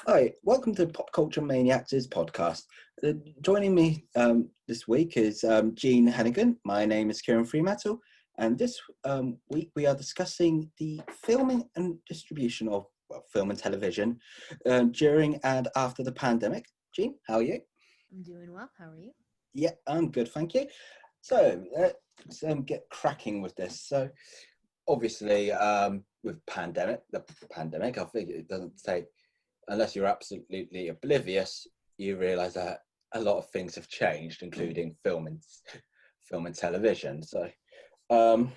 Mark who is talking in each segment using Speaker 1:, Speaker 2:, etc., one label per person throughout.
Speaker 1: Hi, welcome to Pop Culture Maniacs podcast. Joining me this week is Jean Henegan. My name is Kieran Freemantle, and this week we are discussing the filming and distribution of film and television during and after the pandemic. Jean, how are you?
Speaker 2: I'm doing well. How are you?
Speaker 1: Yeah, I'm good, thank you. So let's get cracking with this. So obviously, with the pandemic, I think it doesn't take, unless you're absolutely oblivious, you realise that a lot of things have changed, including film and television. So I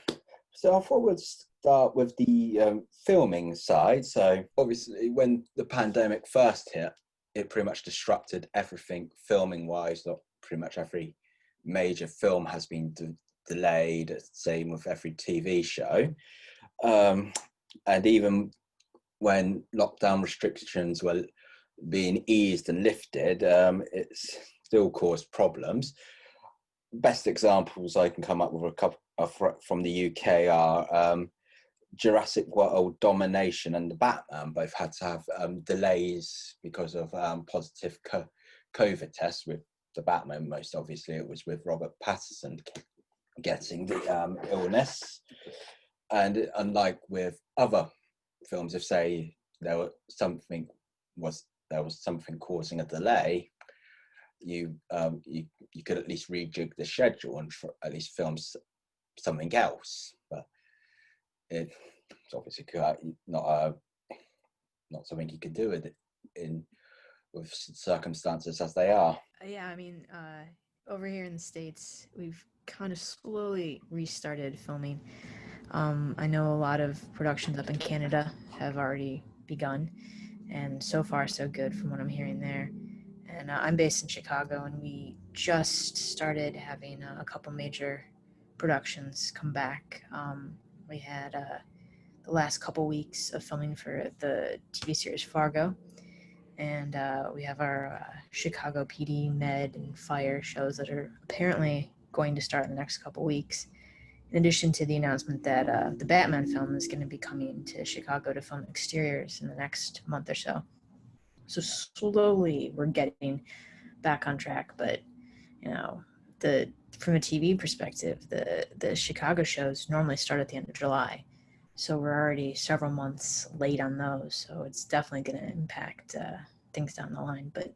Speaker 1: thought we'd start with the filming side. So obviously, when the pandemic first hit, it pretty much disrupted everything filming-wise. Not pretty much every major film has been delayed. Same with every TV show, and even when lockdown restrictions were being eased and lifted, it's still caused problems. Best examples I can come up with a couple from the UK are Jurassic World Domination and the Batman both had to have delays because of positive COVID tests. With the Batman, most obviously it was with Robert Pattinson getting the illness, and unlike with other films, if say there was something causing a delay, you could at least rejig the schedule and at least film something else. But it's obviously not something you could do with circumstances as they are.
Speaker 2: Yeah, I mean, over here in the States, we've kind of slowly restarted filming. I know a lot of productions up in Canada have already begun, and so far so good from what I'm hearing there. And I'm based in Chicago, and we just started having a couple major productions come back. We had the last couple weeks of filming for the TV series Fargo, and we have our Chicago PD, Med, and Fire shows that are apparently going to start in the next couple weeks. In addition to the announcement that the Batman film is going to be coming to Chicago to film exteriors in the next month or so. So slowly we're getting back on track, but you know, from a TV perspective, the Chicago shows normally start at the end of July, so we're already several months late on those. So it's definitely going to impact things down the line. But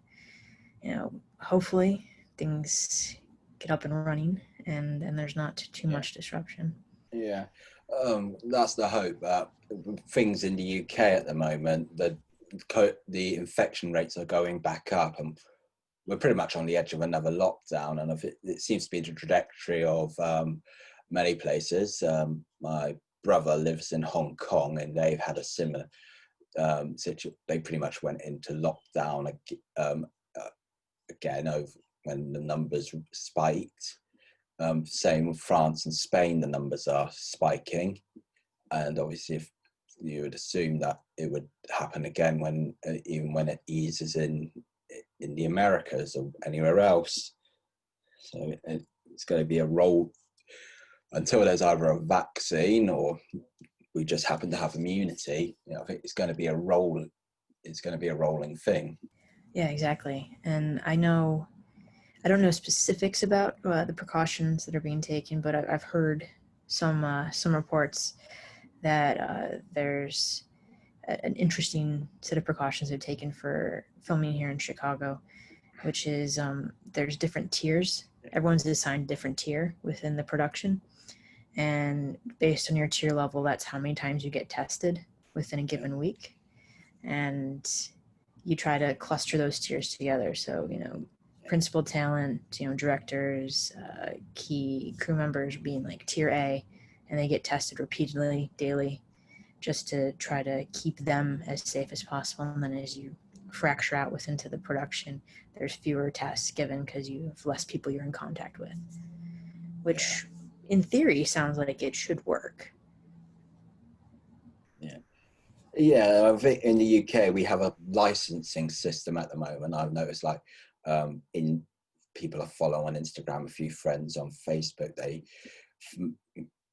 Speaker 2: hopefully things get up and running, and there's not too much disruption.
Speaker 1: Yeah, that's the hope. Things in the UK at the moment, the infection rates are going back up, and we're pretty much on the edge of another lockdown. And it seems to be the trajectory of many places. My brother lives in Hong Kong, and they've had a similar situation. They pretty much went into lockdown again over when the numbers spiked. Same with France and Spain, the numbers are spiking, and obviously if you would assume that it would happen again when even when it eases in the Americas or anywhere else. So it's going to be a roll until there's either a vaccine or we just happen to have immunity. I think it's going to be a roll. It's going to be a rolling thing.
Speaker 2: Yeah, exactly. And I don't know specifics about the precautions that are being taken, but I've heard some reports that there's an interesting set of precautions they've taken for filming here in Chicago, which is there's different tiers. Everyone's assigned a different tier within the production, and based on your tier level, that's how many times you get tested within a given week, and you try to cluster those tiers together. So principal talent, directors, key crew members being like tier A, and they get tested repeatedly daily just to try to keep them as safe as possible. And then as you fracture out within the production, there's fewer tests given because you have less people you're in contact with, which in theory sounds like it should work.
Speaker 1: Yeah, I think in the UK we have a licensing system at the moment. I've noticed, like, in people I follow on Instagram, a few friends on Facebook, they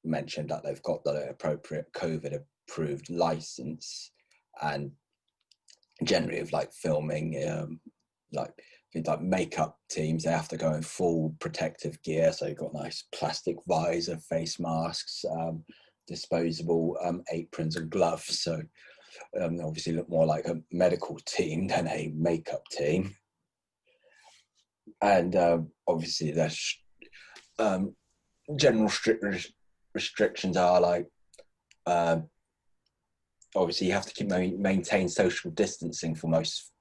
Speaker 1: mentioned that they've got the appropriate COVID-approved license, and generally of like filming, like things like makeup teams, they have to go in full protective gear. So you've got nice plastic visor, face masks, disposable aprons and gloves. So obviously look more like a medical team than a makeup team. And obviously there's general restrictions are like, obviously you have to keep maintain social distancing for most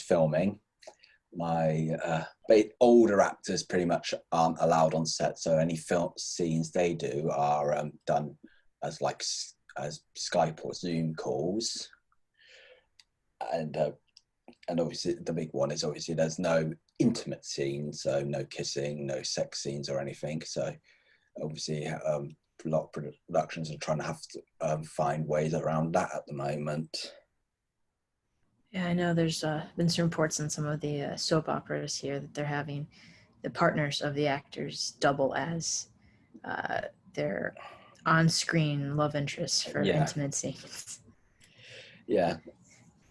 Speaker 1: filming. But older actors pretty much aren't allowed on set, so any film scenes they do are done as Skype or Zoom calls. And obviously the big one is obviously there's no intimate scenes, so no kissing, no sex scenes or anything. So obviously a lot of productions are trying to have to find ways around that at the moment.
Speaker 2: Yeah, I know there's been some reports on some of the soap operas here that they're having the partners of the actors double as their on-screen love interests for intimate scenes.
Speaker 1: Yeah,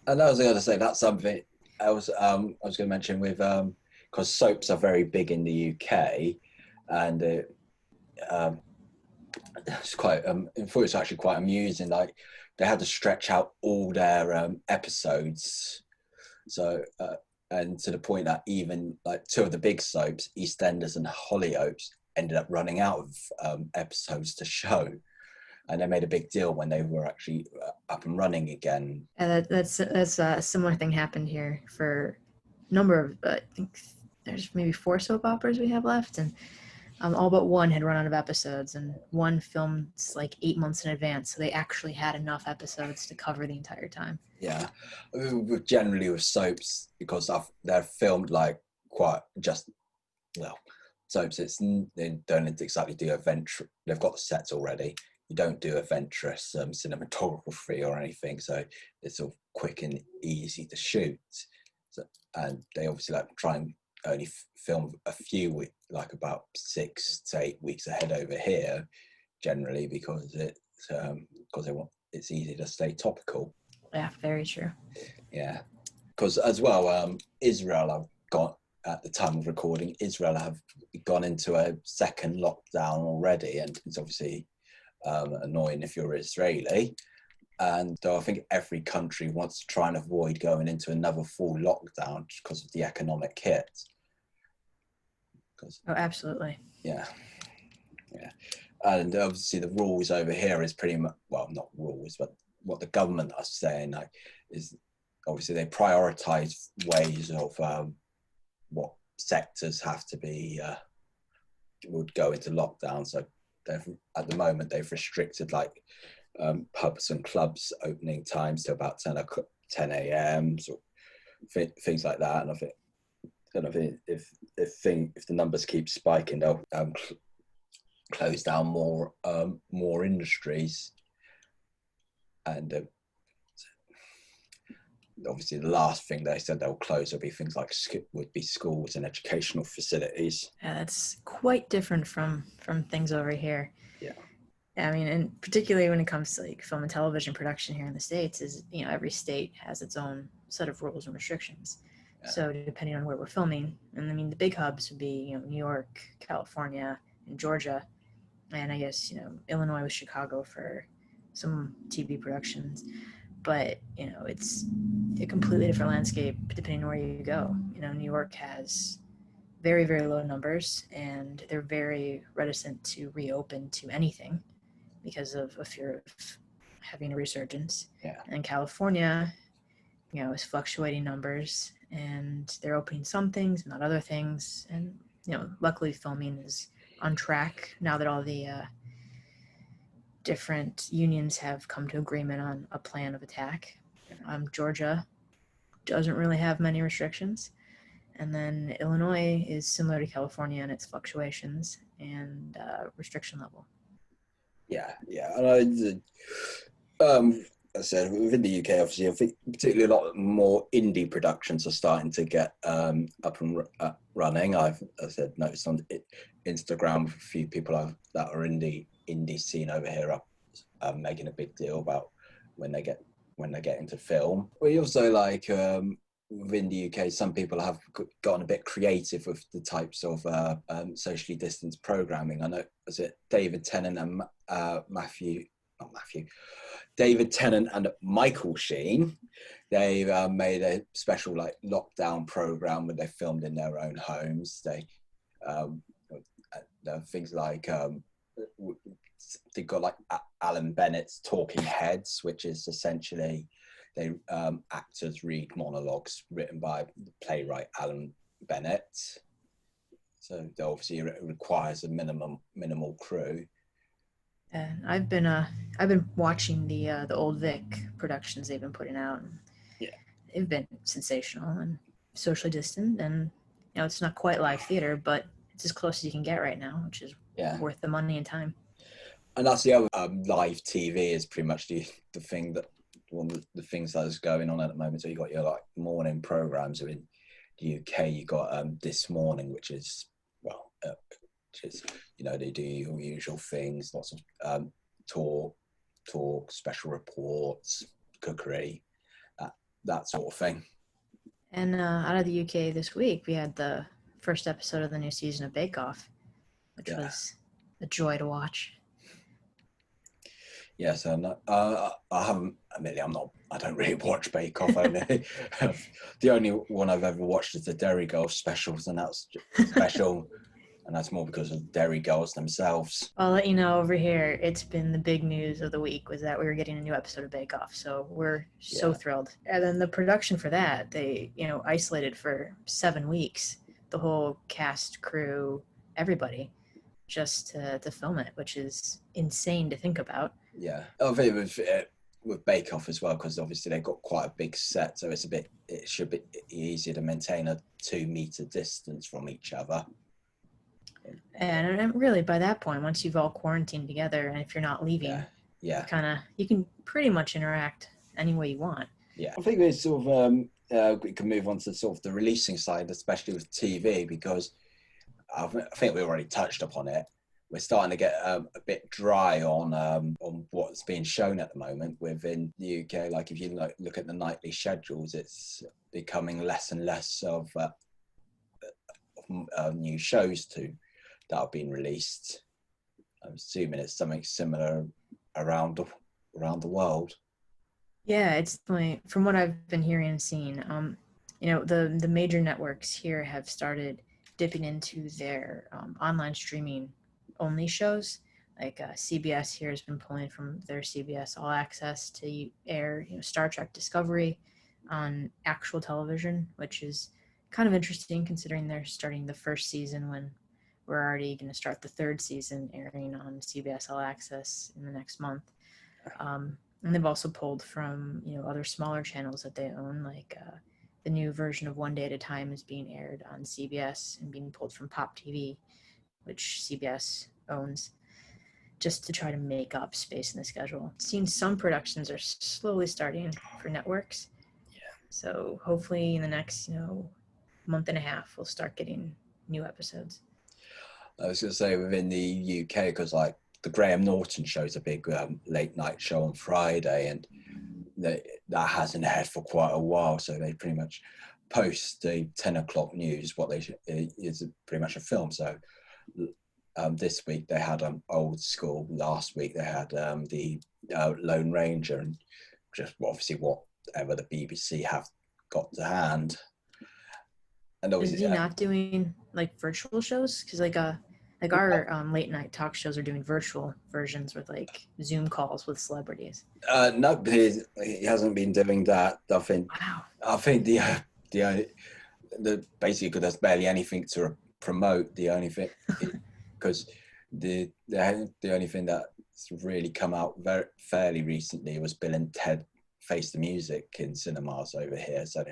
Speaker 1: and I was going to say that's something I was going to mention with because soaps are very big in the UK, and it's quite I thought it was actually quite amusing. Like they had to stretch out all their episodes, so and to the point that even like two of the big soaps, EastEnders and Hollyoaks, ended up running out of episodes to show, and they made a big deal when they were actually up and running again.
Speaker 2: And that's a similar thing happened here for a number of I think there's maybe 4 soap operas we have left, and all but one had run out of episodes, and one filmed like 8 months in advance, so they actually had enough episodes to cover the entire time.
Speaker 1: Yeah, generally with soaps, because they're filmed like quite just, well, soaps, they don't exactly do adventure. They've got sets already. You don't do adventurous cinematography or anything, so it's sort of quick and easy to shoot. So, and they obviously like try and only film a few weeks, like about 6 to 8 weeks ahead over here, generally because they want it's easy to stay topical.
Speaker 2: Yeah, very true.
Speaker 1: Yeah, because as well, Israel have got at the time of recording, Israel have gone into a second lockdown already, and it's obviously annoying if you're Israeli. And I think every country wants to try and avoid going into another full lockdown because of the economic hit.
Speaker 2: Oh, absolutely.
Speaker 1: Yeah. And obviously the rules over here is pretty much, well, not rules, but what the government are saying like, is obviously they prioritize ways of what sectors have to be, would go into lockdown. So at the moment they've restricted like pubs and clubs opening times to about 10 a.m. So things like that. And I think if the numbers keep spiking, they'll close down more industries. And obviously the last thing they said they'll close would be things like schools and educational facilities.
Speaker 2: Yeah, that's quite different from things over here.
Speaker 1: Yeah.
Speaker 2: I mean, and particularly when it comes to like film and television production here in the States, is every state has its own set of rules and restrictions. Yeah. So depending on where we're filming, and I mean the big hubs would be New York, California, and Georgia, and I guess Illinois with Chicago for some TV productions. But it's a completely different landscape depending on where you go. New York has very, very low numbers, and they're very reticent to reopen to anything because of a fear of having a resurgence.
Speaker 1: Yeah.
Speaker 2: And California, is fluctuating numbers, and they're opening some things, not other things. And luckily, filming is on track now that all the different unions have come to agreement on a plan of attack. Georgia doesn't really have many restrictions. And then Illinois is similar to California in its fluctuations and restriction level.
Speaker 1: Yeah. And as I said, within the UK, obviously, I think particularly a lot more indie productions are starting to get up and running. I've noticed on Instagram a few people that are in the indie scene over here are making a big deal about when they get when they get into film. We also like within the UK, some people have gotten a bit creative with the types of socially distanced programming. I know, was it David Tennant and David Tennant and Michael Sheen. They made a special like lockdown program where they filmed in their own homes. They things like they got like Alan Bennett's Talking Heads, which is essentially they actors read monologues written by the playwright Alan Bennett. So obviously it requires a minimal crew.
Speaker 2: And I've been watching the old Vic productions they've been putting out.
Speaker 1: Yeah,
Speaker 2: they've been sensational and socially distant, and it's not quite live theater, but it's as close as you can get right now, which is worth the money and time.
Speaker 1: And that's the other live TV is pretty much the thing that one of the things that is going on at the moment. So you got your like morning programs. So in the UK, you got This Morning, which is they do your usual things, lots of talk, special reports, cookery, that sort of thing.
Speaker 2: And out of the UK this week, we had the first episode of the new season of Bake Off, which was a joy to watch.
Speaker 1: Yes, and I haven't. Admittedly, I don't really watch Bake Off. Only the only one I've ever watched is the Dairy Girls specials, and that's special. And that's more because of Dairy Girls themselves.
Speaker 2: I'll let you know over here, it's been the big news of the week was that we were getting a new episode of Bake Off. So we're so thrilled. And then the production for that, they, isolated for 7 weeks, the whole cast, crew, everybody, just to film it, which is insane to think about.
Speaker 1: Yeah. I think with Bake Off as well, because obviously they've got quite a big set. So it should be easier to maintain a 2-meter distance from each other.
Speaker 2: And really, by that point, once you've all quarantined together, and if you're not leaving, you can pretty much interact any way you want.
Speaker 1: Yeah, I think we sort of we can move on to sort of the releasing side, especially with TV, because I think we already touched upon it. We're starting to get a bit dry on what's being shown at the moment within the UK. Like if you look at the nightly schedules, it's becoming less and less of new shows that have been released. I'm assuming it's something similar around the world.
Speaker 2: Yeah, it's like, from what I've been hearing and seeing, the major networks here have started dipping into their online streaming only shows. Like CBS here has been pulling from their CBS All Access to air Star Trek Discovery on actual television, which is kind of interesting considering they're starting the first season when we're already going to start the third season airing on CBS All Access in the next month. And they've also pulled from, other smaller channels that they own, like the new version of One Day at a Time is being aired on CBS and being pulled from Pop TV, which CBS owns, just to try to make up space in the schedule. Seeing some productions are slowly starting for networks. Yeah. So hopefully in the next, month and a half, we'll start getting new episodes.
Speaker 1: I was going to say within the UK, because like the Graham Norton show is a big late night show on Friday, and that hasn't aired for quite a while. So they pretty much post the 10 o'clock news. What is pretty much a film. So this week they had Old School. Last week they had the Lone Ranger, and just obviously whatever the BBC have got to hand. And
Speaker 2: is he not doing like virtual shows? Because our late night talk shows are doing virtual versions with like Zoom calls with celebrities.
Speaker 1: No, he hasn't been doing that. I think.
Speaker 2: Wow.
Speaker 1: I think the basically because there's barely anything to promote. The only thing because the only thing that's really come out fairly recently was Bill and Ted Face the Music in cinemas over here. So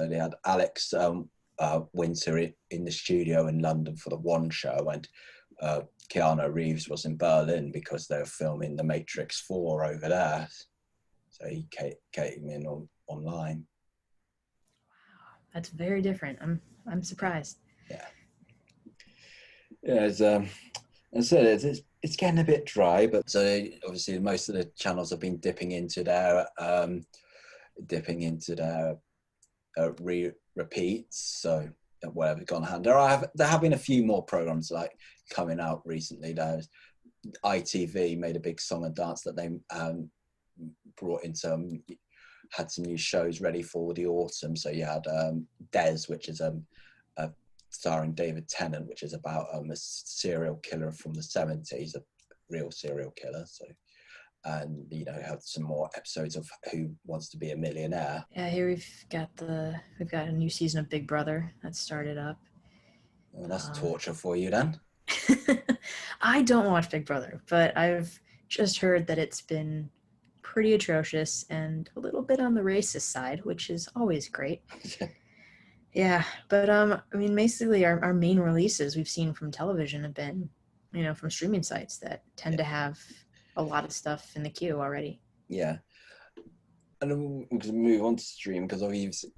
Speaker 1: they had Alex Winter in the studio in London for the one show, and Keanu Reeves was in Berlin because they were filming The Matrix 4 over there. So he came in online.
Speaker 2: Wow, that's very different. I'm surprised.
Speaker 1: Yeah. Yeah, as I said, it's getting a bit dry, but so obviously most of the channels have been dipping into their repeats. So whatever's gone hand. There have been a few more programs like coming out recently. There's ITV made a big song and dance that they brought into had some new shows ready for the autumn. So you had Des, which is starring David Tennant, which is about a serial killer from the 70s, a real serial killer. So, and you know, had some more episodes of Who Wants to Be a Millionaire.
Speaker 2: Yeah, here we've got a new season of Big Brother that started up.
Speaker 1: Well, that's torture for you then.
Speaker 2: I don't watch Big Brother, but I've just heard that it's been pretty atrocious and a little bit on the racist side, which is always great. Yeah, but I mean, basically our main releases we've seen from television have been, you know, from streaming sites that tend to have a lot of stuff in the queue already.
Speaker 1: Yeah. And then we can move on to stream because obviously,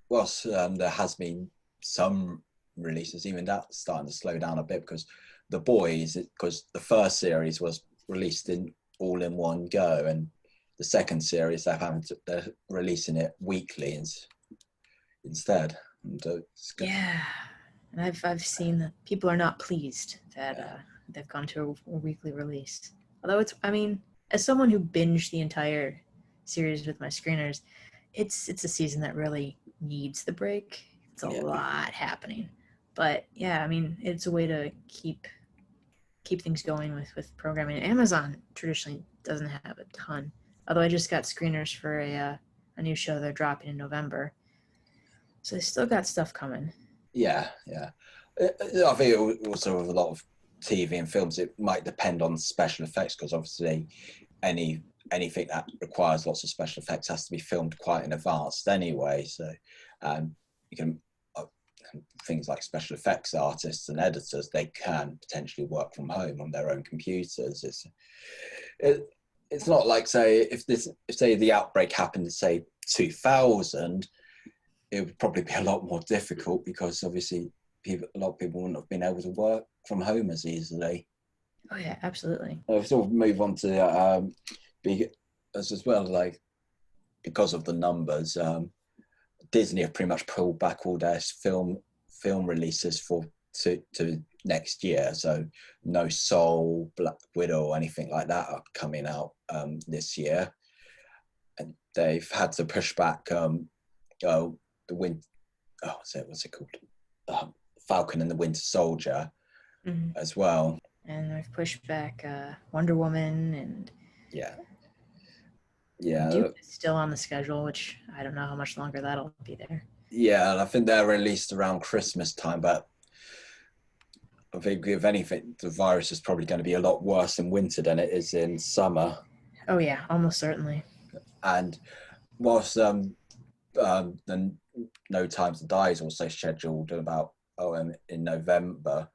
Speaker 1: whilst there has been some releases, even that's starting to slow down a bit because The Boys, because the first series was released in all in one go, and the second series they're releasing it weekly instead. And,
Speaker 2: yeah, and I've seen that people are not pleased that they've gone to a weekly release. Although I mean, as someone who binged the entire series with my screeners, it's a season that really needs the break. It's a lot happening, but yeah, I mean, it's a way to keep things going with programming. Amazon traditionally doesn't have a ton, although I just got screeners for a new show they're dropping in November. So they still got stuff coming.
Speaker 1: Yeah. I think also with a lot of TV and films, it might depend on special effects because obviously anything that requires lots of special effects has to be filmed quite in advance anyway. So you can things like special effects artists and editors, they can potentially work from home on their own computers. It's not like if the outbreak happened in say 2000. It would probably be a lot more difficult because obviously a lot of people wouldn't have been able to work from home as easily.
Speaker 2: Oh yeah, absolutely.
Speaker 1: I'll sort of move on to as well, like because of the numbers, Disney have pretty much pulled back all their film releases to next year. So no Soul, Black Widow, or anything like that are coming out this year, and they've had to push back. What's it called? Falcon and the Winter Soldier as well.
Speaker 2: And they've pushed back Wonder Woman and Duke is still on the schedule, which I don't know how much longer that'll be there.
Speaker 1: Yeah, and I think they're released around Christmas time, but I think if anything, the virus is probably going to be a lot worse in winter than it is in summer.
Speaker 2: Oh yeah, almost certainly.
Speaker 1: And whilst the No Time to Die is also scheduled about in November,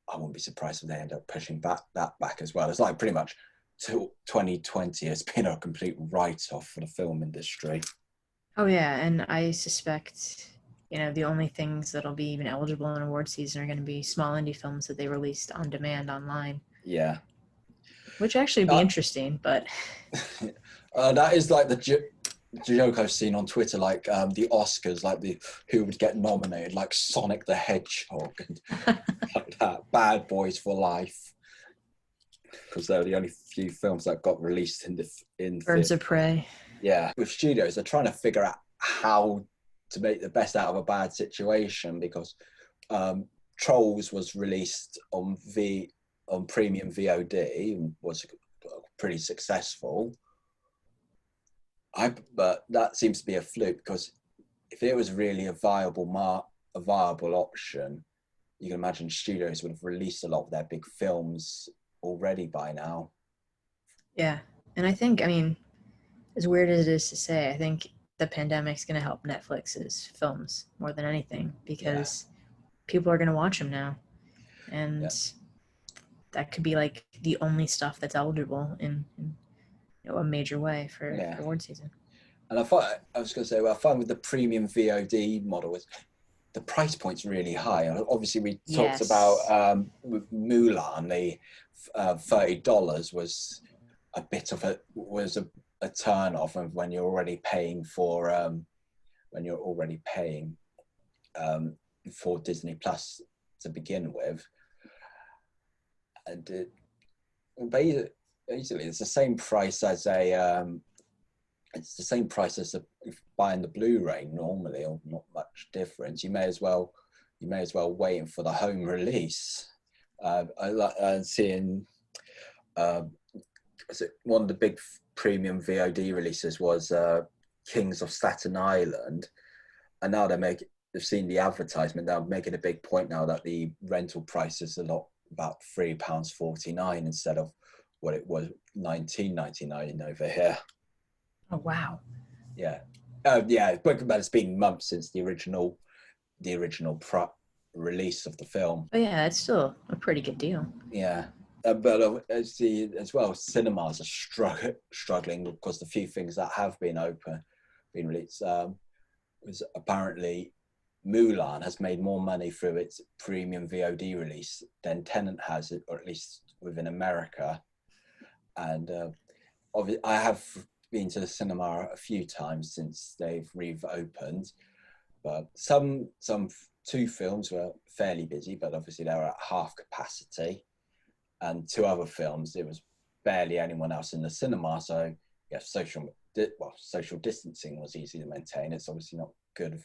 Speaker 1: I wouldn't be surprised if they end up pushing that back as well. It's like pretty much 2020 has been a complete write-off for the film industry.
Speaker 2: Oh yeah, and I suspect, you know, the only things that'll be even eligible in award season are going to be small indie films that they released on demand online.
Speaker 1: Yeah.
Speaker 2: Which actually would be interesting, but...
Speaker 1: that is like the joke I've seen on Twitter, like the Oscars, like who would get nominated, like Sonic the Hedgehog and like that, Bad Boys for Life, because they're the only few films that got released in
Speaker 2: Birds of Prey.
Speaker 1: Yeah, with studios, they're trying to figure out how to make the best out of a bad situation because Trolls was released on premium VOD and was pretty successful. But that seems to be a fluke because if it was really a viable option, you can imagine studios would have released a lot of their big films already by now.
Speaker 2: Yeah, and I think, I mean, as weird as it is to say, I think the pandemic's going to help Netflix's films more than anything because people are going to watch them now. And that could be like the only stuff that's eligible in a major way for award season.
Speaker 1: And I was going to say, I find with the premium VOD model, the price point's really high. Obviously, we talked about
Speaker 2: Yes.
Speaker 1: with Mulan, the $30 was a bit of a turn off of when you're already paying for Disney Plus to begin with, and basically it's the same price as buying the Blu-ray normally, or not much difference. You may as well wait for the home release. I like seeing one of the big premium VOD releases was Kings of Staten Island, and now they've seen the advertisement. They're making a big point now that the rental price is about £3.49 instead of what it was $19.99 over here.
Speaker 2: Oh wow.
Speaker 1: Yeah, but it's been months since the original release of the film.
Speaker 2: But yeah, it's still a pretty good deal.
Speaker 1: Yeah, but see as well, cinemas are struggling because the few things that have been released. Was apparently Mulan has made more money through its premium VOD release than Tenet has, or at least within America. And I have been to the cinema a few times since they've reopened, but some two films were fairly busy, but obviously they were at half capacity, and two other films there was barely anyone else in the cinema. So yeah, social distancing was easy to maintain. It's obviously not good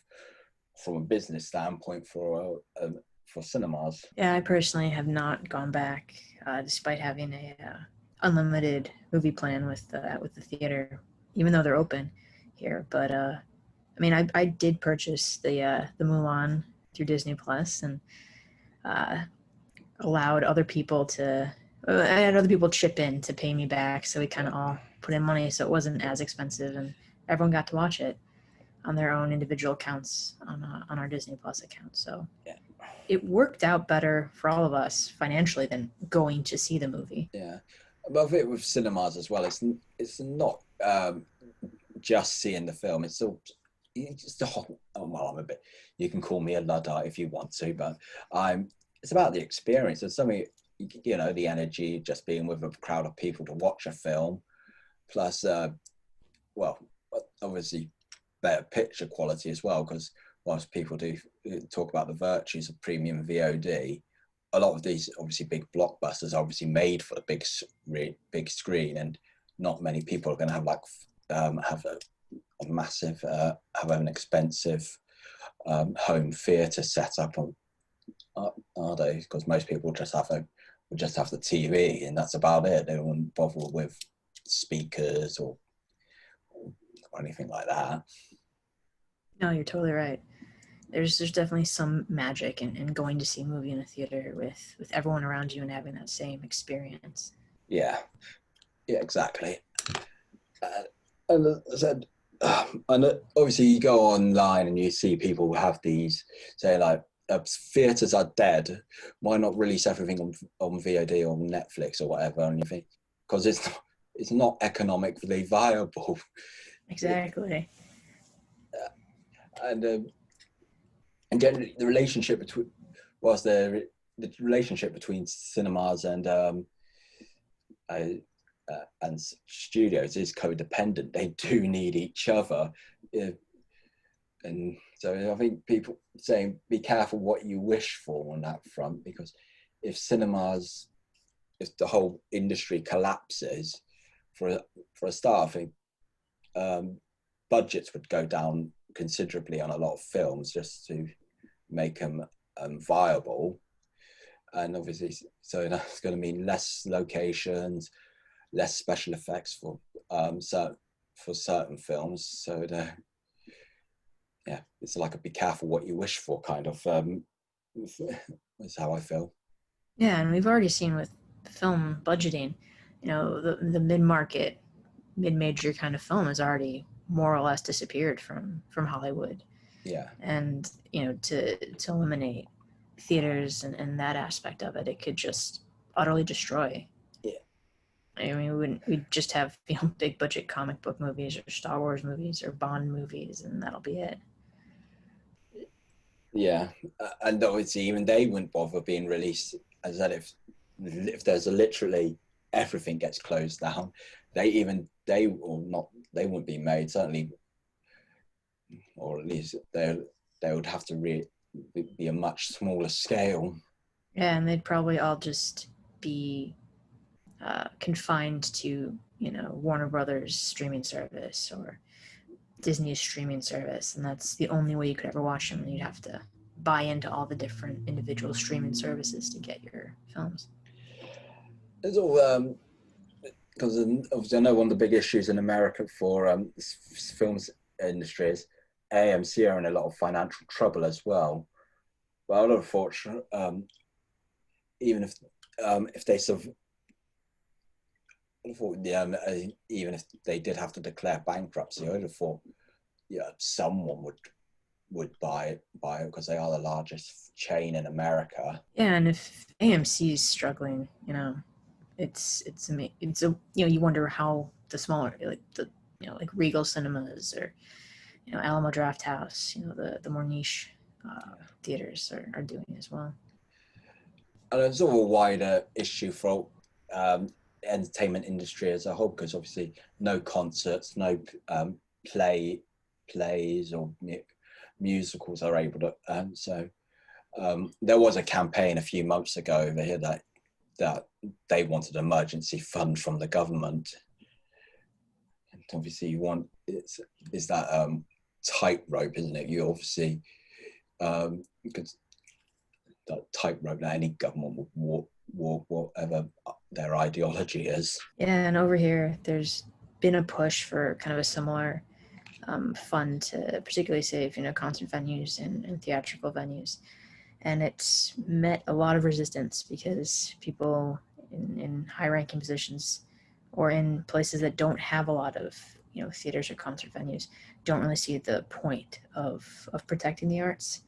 Speaker 1: from a business standpoint for cinemas.
Speaker 2: Yeah, I personally have not gone back, despite having a unlimited movie plan with the theater, even though they're open here. But I mean, I did purchase the Mulan through Disney Plus, and allowed other people to. I had other people chip in to pay me back, so we kind of all put in money, so it wasn't as expensive, and everyone got to watch it on their own individual accounts on our Disney Plus account. So it worked out better for all of us financially than going to see the movie.
Speaker 1: Yeah, above it with cinemas as well. It's not just seeing the film. It's just a whole. Oh, well, I'm a bit. You can call me a Luddite if you want to, but it's about the experience. There's something, the energy, just being with a crowd of people to watch a film, plus, obviously better picture quality as well, because whilst people do talk about the virtues of premium VOD, a lot of these obviously big blockbusters are obviously made for the big screen, and not many people are going to have have an expensive home theatre set up on, are they? Because most people just have the TV, and that's about it. They won't bother with speakers or anything like that.
Speaker 2: No, you're totally right. There's definitely some magic in going to see a movie in a theater with everyone around you and having that same experience.
Speaker 1: Yeah, exactly. And as I said, and obviously you go online and you see people have these, say, like, theatres are dead. Why not release everything on VOD or Netflix or whatever? And you think, because it's not economically viable.
Speaker 2: Exactly.
Speaker 1: And generally the relationship between cinemas and studios is codependent. They do need each other, and so I think people saying be careful what you wish for on that front, because if the whole industry collapses, for a start, I think budgets would go down considerably on a lot of films just to make them viable. And obviously, so that's going to mean less locations, less special effects for certain films. So it's like a be careful what you wish for kind of. That's how I feel.
Speaker 2: Yeah, and we've already seen with film budgeting, the mid-market, mid-major kind of film has already more or less disappeared from Hollywood.
Speaker 1: Yeah.
Speaker 2: And to eliminate theaters and that aspect of it, it could just utterly destroy.
Speaker 1: Yeah.
Speaker 2: I mean, we'd just have big budget comic book movies or Star Wars movies or Bond movies, and that'll be it.
Speaker 1: Yeah, and obviously even they wouldn't bother being released. As I said, if there's a literally everything gets closed down, they or not they wouldn't be made, certainly, or at least they would have to be a much smaller scale.
Speaker 2: Yeah, and they'd probably all just be confined to, Warner Brothers streaming service or Disney's streaming service, and that's the only way you could ever watch them. You'd have to buy into all the different individual streaming services to get your films.
Speaker 1: It's all because obviously I know one of the big issues in America for films industry is AMC are in a lot of financial trouble as well. But unfortunately, even if they even if they did have to declare bankruptcy, I would have thought, yeah, someone would buy it because they are the largest chain in America.
Speaker 2: Yeah, and if AMC is struggling, it's a you wonder how the smaller like Regal Cinemas or Alamo Draft House, the more niche theaters are doing as well.
Speaker 1: And it's all a wider issue for entertainment industry as a whole, because obviously no concerts, no plays or musicals are able to. So there was a campaign a few months ago over here that they wanted an emergency fund from the government. And obviously, it's that tightrope, isn't it? You obviously because that tightrope that any government would walk whatever their ideology is.
Speaker 2: Yeah, and over here, there's been a push for kind of a similar fund to particularly save, concert venues and theatrical venues. And it's met a lot of resistance because people in high-ranking positions or in places that don't have a lot of, theaters or concert venues don't really see the point of protecting the arts.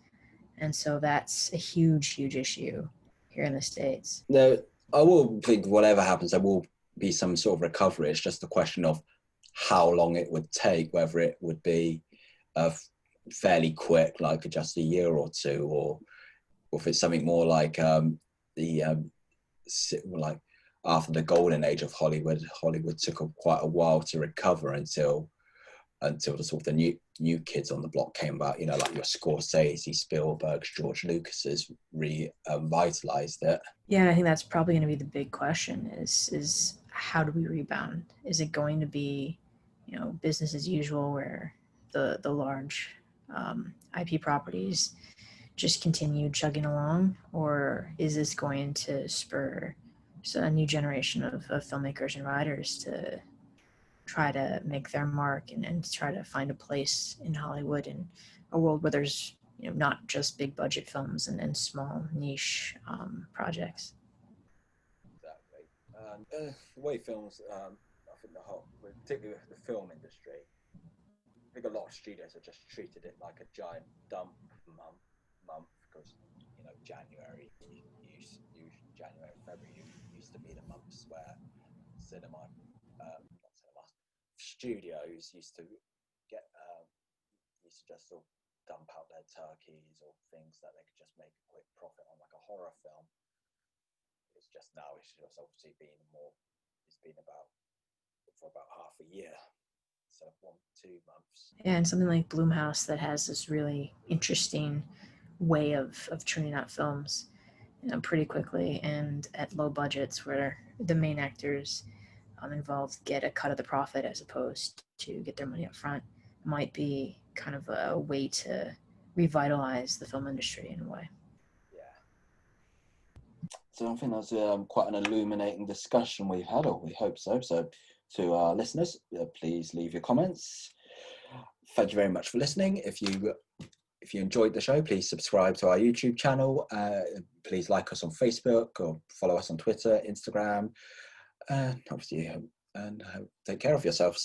Speaker 2: And so that's a huge, huge issue here in the States.
Speaker 1: No, I will think whatever happens, there will be some sort of recovery. It's just a question of how long it would take, whether it would be fairly quick, like just a year or two, or if it's something more like like after the golden age of Hollywood took quite a while to recover until the sort of the new kids on the block came about, like your Scorsese, Spielberg's, George Lucas's revitalized it.
Speaker 2: Yeah, I think that's probably going to be the big question is how do we rebound? Is it going to be, business as usual where the large IP properties just continue chugging along, or is this going to spur a new generation of filmmakers and writers to try to make their mark and try to find a place in Hollywood in a world where there's not just big budget films and small niche projects.
Speaker 1: Exactly. The way films, I think particularly with the film industry, I think a lot of studios have just treated it like a giant dump month because January, January, February used to be the months where studios used to just sort of dump out their turkeys or things that they could just make a quick profit on, like a horror film. It's just now it's just obviously it's been about for about half a year, so 1-2 months.
Speaker 2: Yeah, and something like Blumhouse that has this really interesting way of churning out films pretty quickly and at low budgets, where the main actors involved get a cut of the profit as opposed to get their money up front, might be kind of a way to revitalize the film industry in a way.
Speaker 1: Yeah. So I think that's quite an illuminating discussion we've had, or we hope so. So to our listeners, please leave your comments. Thank you very much for listening. If you enjoyed the show, please subscribe to our YouTube channel. Please like us on Facebook or follow us on Twitter, Instagram. Obviously, and take care of yourselves.